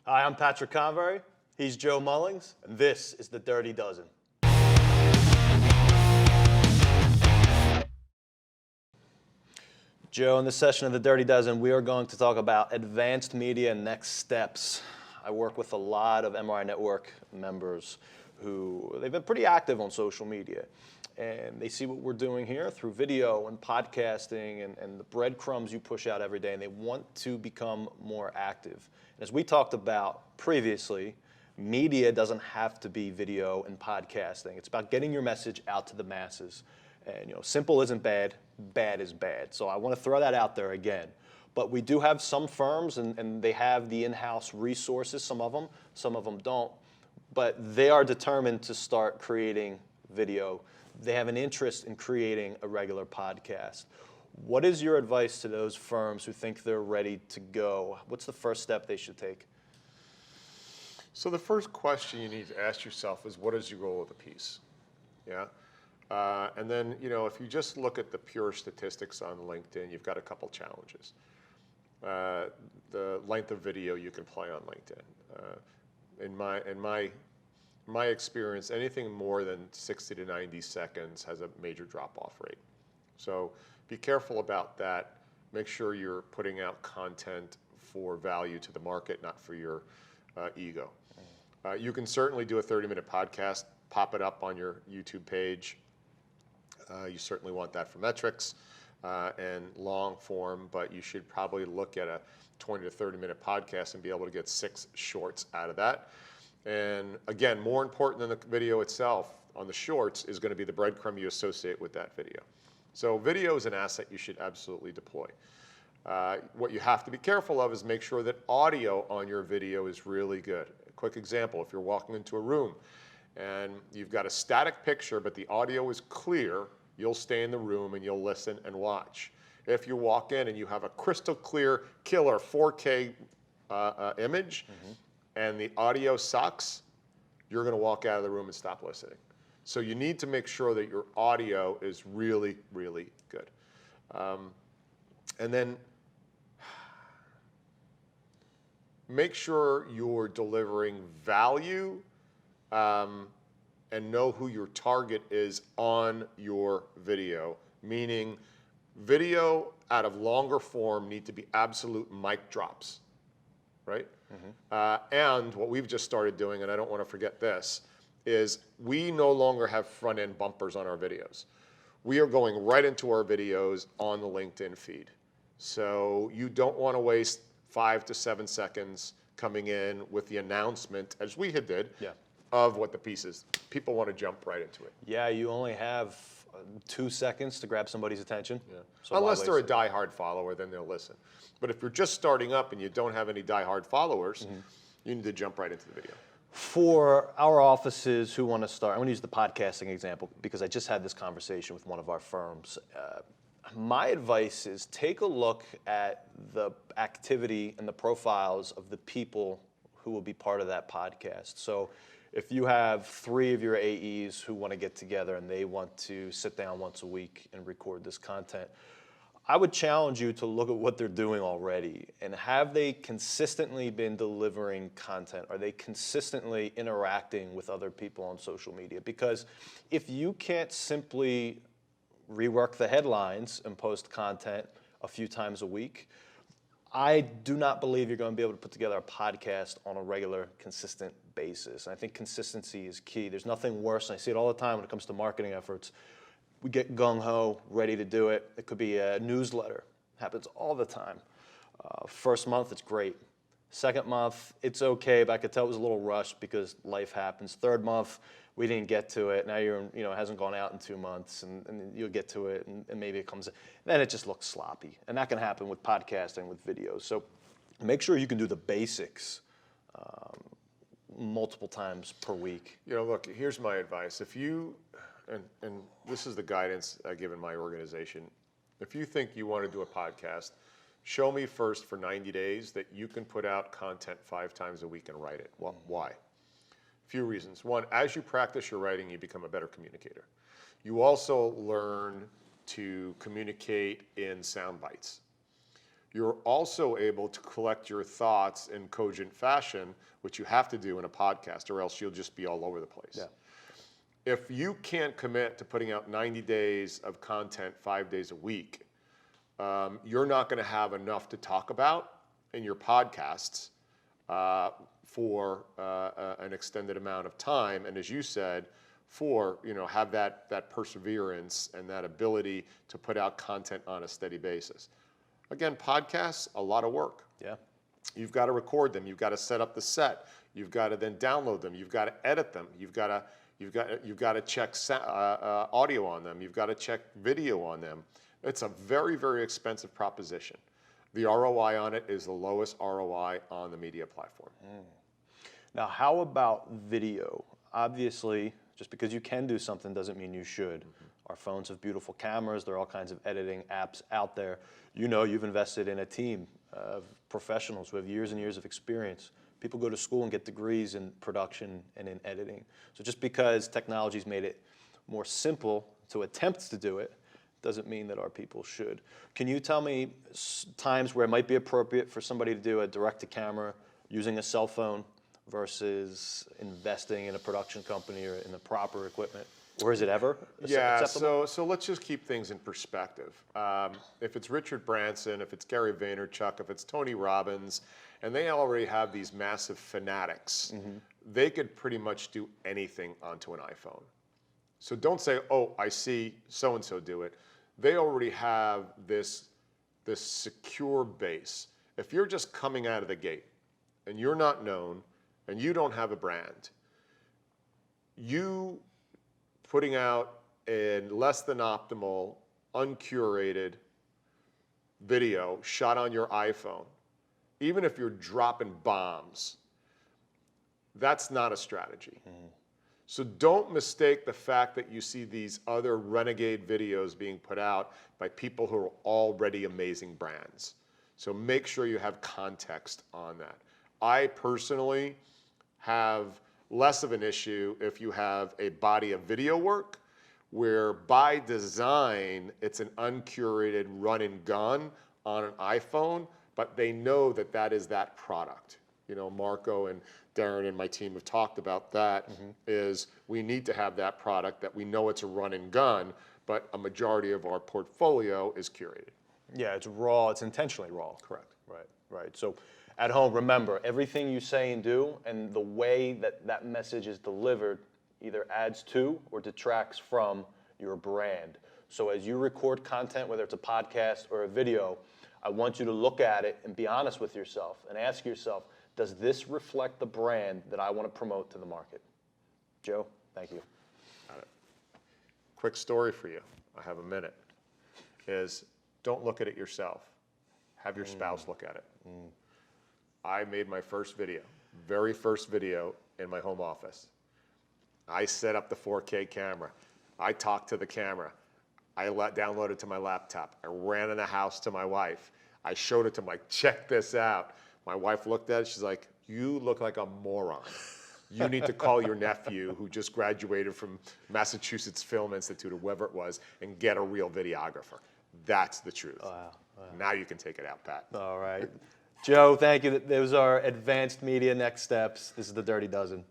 Hi, I'm Patrick Convery. He's Joe Mullings, and this is the Dirty Dozen. Joe, in this session of the Dirty Dozen, we are going to talk about advanced media and next steps. I work with a lot of MRINetwork members who they've been pretty active on social media. And they see what we're doing here through video and podcasting and the breadcrumbs you push out every day, and they want to become more active. And as we talked about previously, media doesn't have to be video and podcasting. It's about getting your message out to the masses. And simple isn't bad, bad is bad. So I want to throw that out there again. But we do have some firms, and they have the in-house resources, some of them don't. But they are determined to start creating video. They have an interest in creating a regular podcast. What is your advice to those firms who think they're ready to go? What's the first step they should take? So the first question you need to ask yourself is, what is your goal of the piece? Yeah. And then, if you just look at the pure statistics on LinkedIn, you've got a couple challenges. The length of video you can play on LinkedIn. In my experience, anything more than 60 to 90 seconds has a major drop-off rate. So be careful about that. Make sure you're putting out content for value to the market, not for your ego. You can certainly do a 30-minute podcast, pop it up on your YouTube page. You certainly want that for metrics and long form, but you should probably look at a 20 to 30-minute podcast and be able to get 6 shorts out of that. And again, more important than the video itself on the shorts is going to be the breadcrumb you associate with that video. So video is an asset you should absolutely deploy. What you have to be careful of is make sure that audio on your video is really good. A quick example, if you're walking into a room and you've got a static picture but the audio is clear, you'll stay in the room and you'll listen and watch. If you walk in and you have a crystal clear, killer 4K image, and the audio sucks, you're going to walk out of the room and stop listening. So you need to make sure that your audio is really, really good. And then make sure you're delivering value and know who your target is on your video, meaning video out of longer form need to be absolute mic drops, right? And what we've just started doing, and I don't want to forget this, is we no longer have front-end bumpers on our videos. We are going right into our videos on the LinkedIn feed. So you don't want to waste 5 to 7 seconds coming in with the announcement, as we had did, of what the piece is. People want to jump right into it. Yeah, you only have 2 seconds to grab somebody's attention. So unless they're a diehard follower, then they'll listen. But if you're just starting up and you don't have any diehard followers, you need to jump right into the video. For our offices who want to start, I'm going to use the podcasting example because I just had this conversation with one of our firms. My advice is take a look at the activity and the profiles of the people who will be part of that podcast. So if you have 3 of your AEs who want to get together and they want to sit down once a week and record this content, I would challenge you to look at what they're doing already and have they consistently been delivering content? Are they consistently interacting with other people on social media? Because if you can't simply rework the headlines and post content a few times a week, I do not believe you're going to be able to put together a podcast on a regular, consistent basis. And I think consistency is key. There's nothing worse, and I see it all the time when it comes to marketing efforts. We get gung-ho, ready to do it. It could be a newsletter. Happens all the time. First month, it's great. Second month, it's okay, but I could tell it was a little rushed because life happens. Third month, we didn't get to it. Now it hasn't gone out in 2 months, and you'll get to it, and maybe it comes in. Then it just looks sloppy. And that can happen with podcasting, with videos. So make sure you can do the basics multiple times per week. Look, here's my advice. If you, and this is the guidance I give in my organization, if you think you want to do a podcast, show me first for 90 days that you can put out content 5 times a week and write it. Well, why? A few reasons. One, as you practice your writing, you become a better communicator. You also learn to communicate in sound bites. You're also able to collect your thoughts in cogent fashion, which you have to do in a podcast, or else you'll just be all over the place. Yeah. If you can't commit to putting out 90 days of content 5 days a week, you're not going to have enough to talk about in your podcasts for an extended amount of time. And as you said, have that perseverance and that ability to put out content on a steady basis. Again, podcasts, a lot of work. Yeah. You've got to record them. You've got to set up the set. You've got to then download them. You've got to edit them. You've got to check audio on them. You've got to check video on them. It's a very, very expensive proposition. The ROI on it is the lowest ROI on the media platform. Now, how about video? Obviously, just because you can do something doesn't mean you should. Our phones have beautiful cameras. There are all kinds of editing apps out there. You know, you've invested in a team of professionals who have years and years of experience. People go to school and get degrees in production and in editing. So just because technology's made it more simple to attempt to do it, doesn't mean that our people should. Can you tell me times where it might be appropriate for somebody to do a direct-to-camera using a cell phone versus investing in a production company or in the proper equipment? Or is it ever acceptable? So let's just keep things in perspective. If it's Richard Branson, if it's Gary Vaynerchuk, if it's Tony Robbins, and they already have these massive fanatics, they could pretty much do anything onto an iPhone. So don't say, oh, I see so-and-so do it. They already have this secure base. If you're just coming out of the gate and you're not known and you don't have a brand, you putting out a less than optimal, uncurated video shot on your iPhone, even if you're dropping bombs, that's not a strategy. So don't mistake the fact that you see these other renegade videos being put out by people who are already amazing brands. So make sure you have context on that. I personally have less of an issue if you have a body of video work where by design it's an uncurated run and gun on an iPhone, but they know that that is that product. You know, Marco and Darren and my team have talked about that, is we need to have that product that we know it's a run and gun, but a majority of our portfolio is curated. Yeah, it's raw. It's intentionally raw. Correct. Right. So at home, remember, everything you say and do and the way that that message is delivered either adds to or detracts from your brand. So as you record content, whether it's a podcast or a video, I want you to look at it and be honest with yourself and ask yourself, does this reflect the brand that I want to promote to the market? Joe, thank you. Got it. Quick story for you. I have a minute. Is don't look at it yourself. Have your spouse look at it. I made my first video, very first video in my home office. I set up the 4K camera. I talked to the camera. I downloaded it to my laptop. I ran in the house to my wife. I showed it to my, check this out. My wife looked at it. She's like, you look like a moron. You need to call your nephew who just graduated from Massachusetts Film Institute or wherever it was and get a real videographer. That's the truth. Wow. Now you can take it out, Pat. All right. Joe, thank you. Those are advanced media next steps. This is the Dirty Dozen.